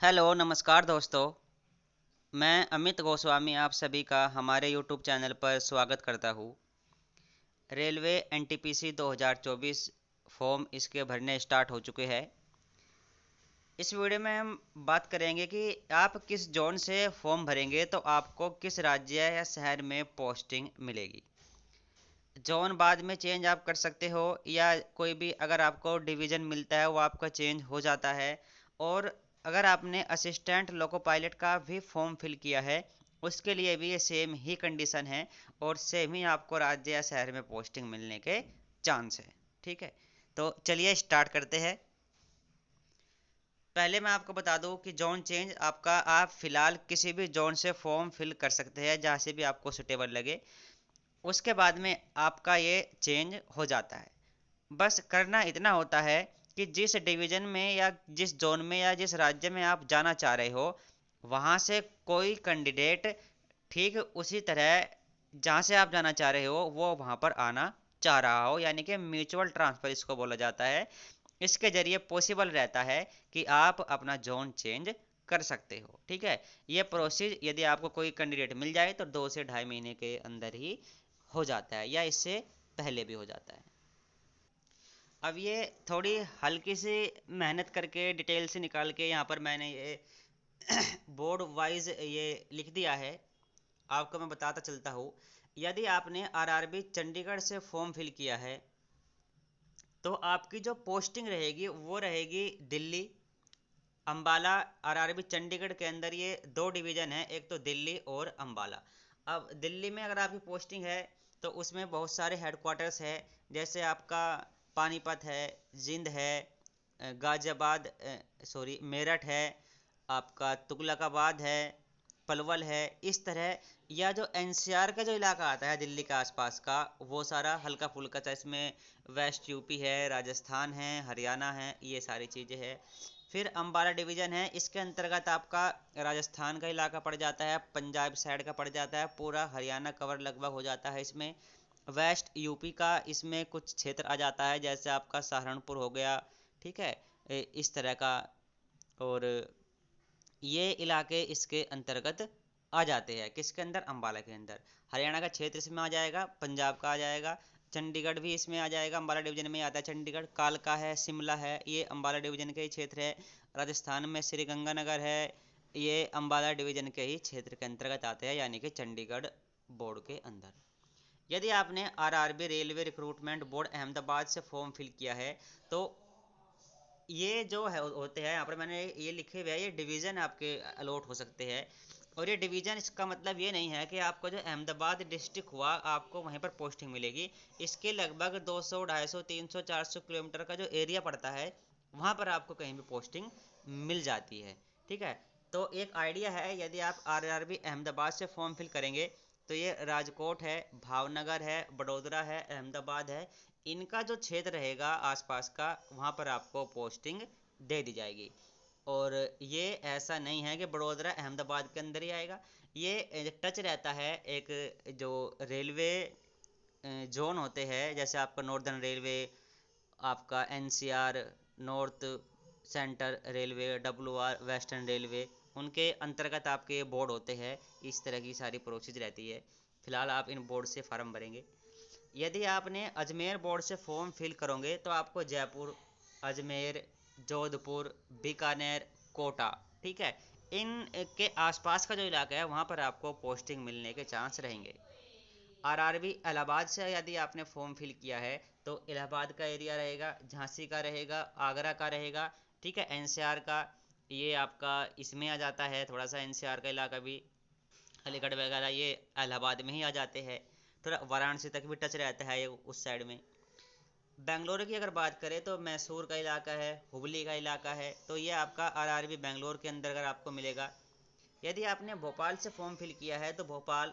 Hello नमस्कार दोस्तों। मैं अमित गोस्वामी आप सभी का हमारे यूट्यूब चैनल पर स्वागत करता हूँ। रेलवे एनटीपीसी 2024 फॉर्म इसके भरने स्टार्ट हो चुके हैं। इस वीडियो में हम बात करेंगे कि आप किस जोन से फॉर्म भरेंगे तो आपको किस राज्य या शहर में पोस्टिंग मिलेगी। जोन बाद में चेंज आप कर सकते हो या कोई भी अगर आपको डिवीज़न मिलता है वो आपका चेंज हो जाता है। और अगर आपने असिस्टेंट लोको पायलट का भी फॉर्म फिल किया है उसके लिए भी ये सेम ही कंडीशन है और सेम ही आपको राज्य या शहर में पोस्टिंग मिलने के चांस है। ठीक है, तो चलिए स्टार्ट करते हैं। पहले मैं आपको बता दूं कि जोन चेंज आपका आप फिलहाल किसी भी जोन से फॉर्म फिल कर सकते हैं जहाँ से भी आपको सुटेबल लगे। उसके बाद में आपका ये चेंज हो जाता है। बस करना इतना होता है कि जिस डिवीज़न में या जिस जोन में या जिस राज्य में आप जाना चाह रहे हो वहाँ से कोई कैंडिडेट ठीक उसी तरह जहाँ से आप जाना चाह रहे हो वो वहाँ पर आना चाह रहा हो, यानी कि म्यूचुअल ट्रांसफ़र इसको बोला जाता है। इसके ज़रिए पॉसिबल रहता है कि आप अपना जोन चेंज कर सकते हो। ठीक है, ये प्रोसेस यदि आपको कोई कैंडिडेट मिल जाए तो 2 से ढाई महीने के अंदर ही हो जाता है या इससे पहले भी हो जाता है। अब ये थोड़ी हल्की सी मेहनत करके डिटेल से निकाल के यहाँ पर मैंने ये बोर्ड वाइज ये लिख दिया है। आपको मैं बताता चलता हूँ। यदि आपने आरआरबी चंडीगढ़ से फॉर्म फिल किया है तो आपकी जो पोस्टिंग रहेगी वो रहेगी दिल्ली, अंबाला। आरआरबी चंडीगढ़ के अंदर ये दो डिवीज़न है, एक तो दिल्ली और अंबाला। अब दिल्ली में अगर आपकी पोस्टिंग है तो उसमें बहुत सारे हेडक्वार्टर्स है, जैसे आपका पानीपत है, जिंद है, गाजियाबाद सॉरी मेरठ है, आपका तुगलकाबाद है, पलवल है, इस तरह। या जो एनसीआर का जो इलाका आता है दिल्ली के आसपास का वो सारा हल्का फुल्का सा इसमें वेस्ट यूपी है, राजस्थान है, हरियाणा है, ये सारी चीज़ें हैं। फिर अम्बाला डिवीज़न है, इसके अंतर्गत आपका राजस्थान का इलाका पड़ जाता है, पंजाब साइड का पड़ जाता है, पूरा हरियाणा कवर लगभग हो जाता है इसमें। वेस्ट यूपी का इसमें कुछ क्षेत्र आ जाता है, जैसे आपका सहारनपुर हो गया। ठीक है, इस तरह का। और ये इलाके इसके अंतर्गत आ जाते हैं, किसके अंदर, अंबाला के अंदर। हरियाणा का क्षेत्र इसमें आ जाएगा, पंजाब का आ जाएगा, चंडीगढ़ भी इसमें आ जाएगा, अंबाला डिवीजन में आता है चंडीगढ़। कालका है, शिमला है, ये अंबाला डिवीजन के ही क्षेत्र है। राजस्थान में श्री गंगानगर है, ये अंबाला डिवीजन के ही क्षेत्र के अंतर्गत आते हैं, यानी कि चंडीगढ़ बोर्ड के अंदर। यदि आपने RRB railway recruitment board Ahmedabad से फॉर्म फिल किया है तो ये जो है होते हैं यहाँ पर मैंने ये लिखे हुए हैं, ये डिवीज़न आपके अलॉट हो सकते हैं। और ये डिवीज़न इसका मतलब ये नहीं है कि आपको जो अहमदाबाद डिस्ट्रिक्ट हुआ आपको वहीं पर पोस्टिंग मिलेगी। इसके लगभग 200, 250, 300, 400 किलोमीटर का जो एरिया पड़ता है वहाँ पर आपको कहीं भी पोस्टिंग मिल जाती है। ठीक है, तो एक आइडिया है, यदि आप आरआरबी अहमदाबाद से फॉर्म फिल करेंगे तो ये राजकोट है, भावनगर है, बड़ोदरा है, अहमदाबाद है, इनका जो क्षेत्र रहेगा आसपास का वहाँ पर आपको पोस्टिंग दे दी जाएगी। और ये ऐसा नहीं है कि बड़ोदरा अहमदाबाद के अंदर ही आएगा, ये टच रहता है एक जो रेलवे जोन होते हैं, जैसे आपका नॉर्दर्न रेलवे, आपका NCR, north centre railway, WR western railway, उनके अंतर्गत आपके ये बोर्ड होते हैं। इस तरह की सारी प्रोसेस रहती है। फिलहाल आप इन बोर्ड से फार्म भरेंगे। यदि आपने अजमेर बोर्ड से फॉर्म फिल करोगे तो आपको जयपुर, अजमेर, जोधपुर, बीकानेर, कोटा, ठीक है, इन के आसपास का जो इलाका है वहाँ पर आपको पोस्टिंग मिलने के चांस रहेंगे। आरआरबी इलाहाबाद से यदि आपने फॉर्म फिल किया है तो इलाहाबाद का एरिया रहेगा, झांसी का रहेगा, आगरा का रहेगा। ठीक है, एनसीआर का ये आपका इसमें आ जाता है, थोड़ा सा एनसीआर का इलाका भी अलीगढ़ वगैरह ये इलाहाबाद में ही आ जाते हैं। थोड़ा वाराणसी तक भी टच रहता है ये उस साइड में। बेंगलोर की अगर बात करें तो मैसूर का इलाका है, हुबली का इलाका है, तो ये आपका आरआरबी बेंगलोर के अंदर अगर आपको मिलेगा। यदि आपने भोपाल से फॉर्म फिल किया है तो भोपाल,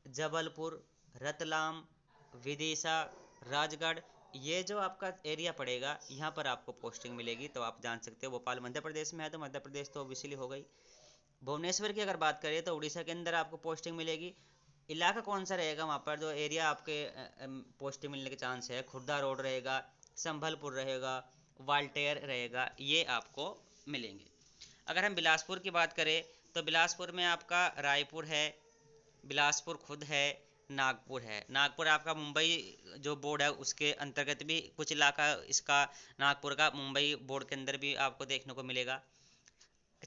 जबलपुर, रतलाम, विदिशा, राजगढ़, ये जो आपका एरिया पड़ेगा यहाँ पर आपको पोस्टिंग मिलेगी। तो आप जान सकते हो भोपाल मध्य प्रदेश में है तो मध्य प्रदेश तो ओबियसली हो गई। भुवनेश्वर की अगर बात करें तो उड़ीसा के अंदर आपको पोस्टिंग मिलेगी। इलाका कौन सा रहेगा वहाँ पर जो एरिया आपके पोस्टिंग मिलने के चांस है, खुर्दा रोड रहेगा, संभलपुर रहेगा, वाल्टेयर रहेगा, ये आपको मिलेंगे। अगर हम बिलासपुर की बात करें तो बिलासपुर में आपका रायपुर है, बिलासपुर खुद है, नागपुर है। नागपुर आपका मुंबई जो बोर्ड है उसके अंतर्गत भी कुछ इलाका इसका नागपुर का मुंबई बोर्ड के अंदर भी आपको देखने को मिलेगा।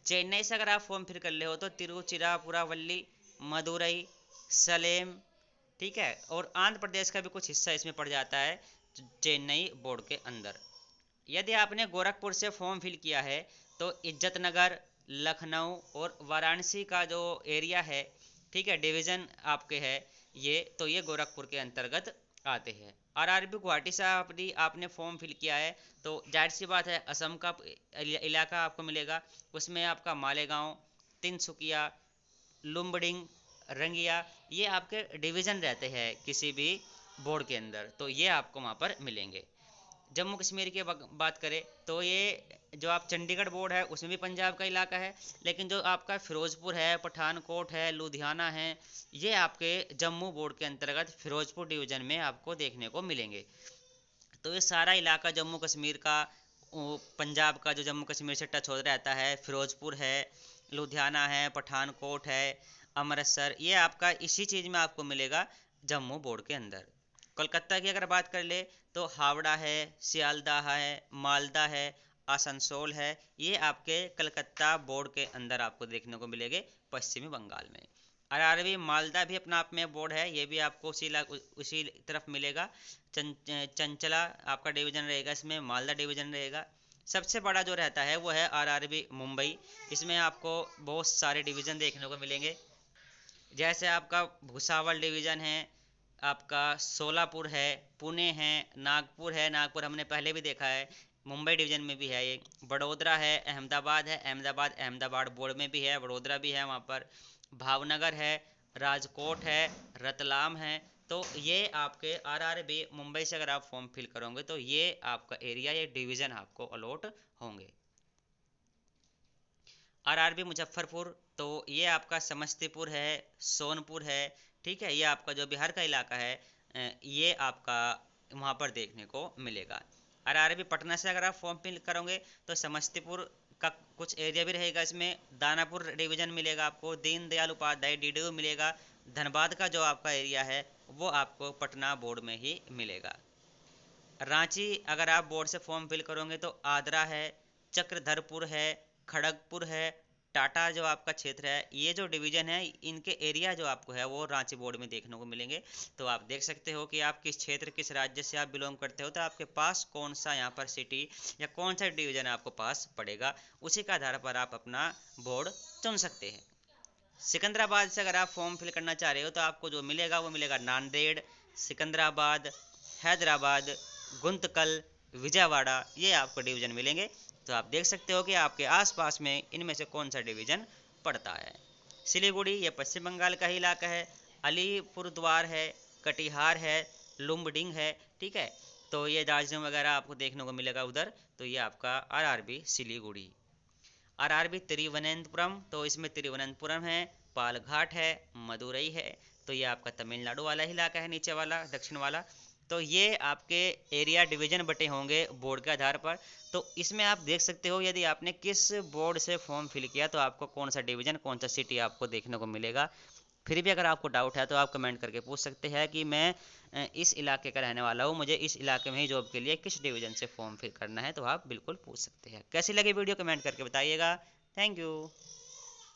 चेन्नई से अगर आप फॉर्म फिल कर ले हो तो तिरुचिरापुरावल्ली, मदुरई, सलेम, ठीक है, और आंध्र प्रदेश का भी कुछ हिस्सा इसमें पड़ जाता है चेन्नई बोर्ड के अंदर। यदि आपने गोरखपुर से फॉर्म फिल किया है तो इज्जतनगर, लखनऊ और वाराणसी का जो एरिया है, ठीक है, डिवीज़न आपके है ये, तो ये गोरखपुर के अंतर्गत आते हैं। आरआरबी गुवाहाटी से आपने फॉर्म फिल किया है तो जाहिर सी बात है असम का इलाका आपको मिलेगा। उसमें आपका मालेगांव, तिनसुकिया, लुम्बडिंग, रंगिया, ये आपके डिवीज़न रहते हैं किसी भी बोर्ड के अंदर, तो ये आपको वहाँ पर मिलेंगे। जम्मू कश्मीर की बात करें तो ये जो आप चंडीगढ़ बोर्ड है उसमें भी पंजाब का इलाका है, लेकिन जो आपका फिरोजपुर है, पठानकोट है, लुधियाना है, ये आपके जम्मू बोर्ड के अंतर्गत फिरोजपुर डिवीज़न में आपको देखने को मिलेंगे। तो ये सारा इलाका जम्मू कश्मीर का, पंजाब का जो जम्मू कश्मीर से टच हो रहता है, फिरोजपुर है, लुधियाना है, पठानकोट है, अमृतसर, ये आपका इसी चीज़ में आपको मिलेगा जम्मू बोर्ड के अंदर। कोलकाता की अगर बात कर ले तो हावड़ा है, सियालदाह है, मालदा है, आसनसोल है, ये आपके कलकत्ता बोर्ड के अंदर आपको देखने को मिलेंगे पश्चिमी बंगाल में। आरआरबी मालदा भी अपना आप में बोर्ड है, ये भी आपको उसी तरफ मिलेगा। चंचला आपका डिवीज़न रहेगा, इसमें मालदा डिवीज़न रहेगा। सबसे बड़ा जो रहता है वो है आरआरबी मुंबई, इसमें आपको बहुत सारे डिवीज़न देखने को मिलेंगे। जैसे आपका भुसावल डिवीज़न है, आपका सोलापुर है, पुणे है, नागपुर है, नागपुर हमने पहले भी देखा है, मुंबई डिवीज़न में भी है ये, बड़ोदरा है, अहमदाबाद है, अहमदाबाद बोर्ड में भी है, वडोदरा भी है वहाँ पर, भावनगर है, राजकोट है, रतलाम है। तो ये आपके आरआरबी मुंबई से अगर आप फॉर्म फिल करोगे तो ये आपका एरिया, ये डिवीज़न आपको अलॉट होंगे। आरआरबी मुजफ्फरपुर तो ये आपका समस्तीपुर है, सोनपुर है, ठीक है, ये आपका जो बिहार का इलाका है, ये आपका वहाँ पर देखने को मिलेगा। आरआरबी पटना से अगर आप फॉर्म फिल करोगे तो समस्तीपुर का कुछ एरिया भी रहेगा, इसमें दानापुर डिवीज़न मिलेगा आपको, दीनदयाल उपाध्याय डीडीयू मिलेगा। धनबाद का जो आपका एरिया है वो आपको पटना बोर्ड में ही मिलेगा। रांची अगर आप बोर्ड से फॉर्म फिल करोगे तो आदरा है, चक्रधरपुर है, खड़गपुर है, टाटा जो आपका क्षेत्र है, ये जो डिवीज़न है इनके एरिया जो आपको है वो रांची बोर्ड में देखने को मिलेंगे। तो आप देख सकते हो कि आप किस क्षेत्र, किस राज्य से आप बिलोंग करते हो, तो आपके पास कौन सा यहाँ पर सिटी या कौन सा डिवीज़न आपको पास पड़ेगा, उसी के आधार पर आप अपना बोर्ड चुन सकते हैं। सिकंदराबाद से अगर आप फॉर्म फिल करना चाह रहे हो तो आपको जो मिलेगा वो मिलेगा नांदेड़, सिकंदराबाद, हैदराबाद, गुंतकल, विजयवाड़ा, ये आपको डिवीज़न मिलेंगे। तो आप देख सकते हो कि आपके आसपास में इनमें से कौन सा डिवीज़न पड़ता है। सिलीगुड़ी ये पश्चिम बंगाल का ही इलाका है, अलीपुरद्वार है, कटिहार है, लुम्बडिंग है, ठीक है, तो ये दार्जिलिंग वगैरह आपको देखने को मिलेगा उधर। तो ये आपका आरआरबी सिलीगुड़ी। आरआरबी तिरुवनंतपुरम तो इसमें तिरुवनंतपुरम है, पालघाट है, मदुरई है, तो ये आपका तमिलनाडु वाला इलाका है, नीचे वाला दक्षिण वाला। तो ये आपके एरिया डिवीज़न बटे होंगे बोर्ड के आधार पर। तो इसमें आप देख सकते हो यदि आपने किस बोर्ड से फॉर्म फिल किया तो आपको कौन सा डिवीज़न, कौन सा सिटी आपको देखने को मिलेगा। फिर भी अगर आपको डाउट है तो आप कमेंट करके पूछ सकते हैं कि मैं इस इलाके का रहने वाला हूँ, मुझे इस इलाके में ही जॉब के लिए किस डिवीज़न से फॉर्म फिल करना है, तो आप बिल्कुल पूछ सकते हैं। कैसी लगी वीडियो कमेंट करके बताइएगा। Thank you.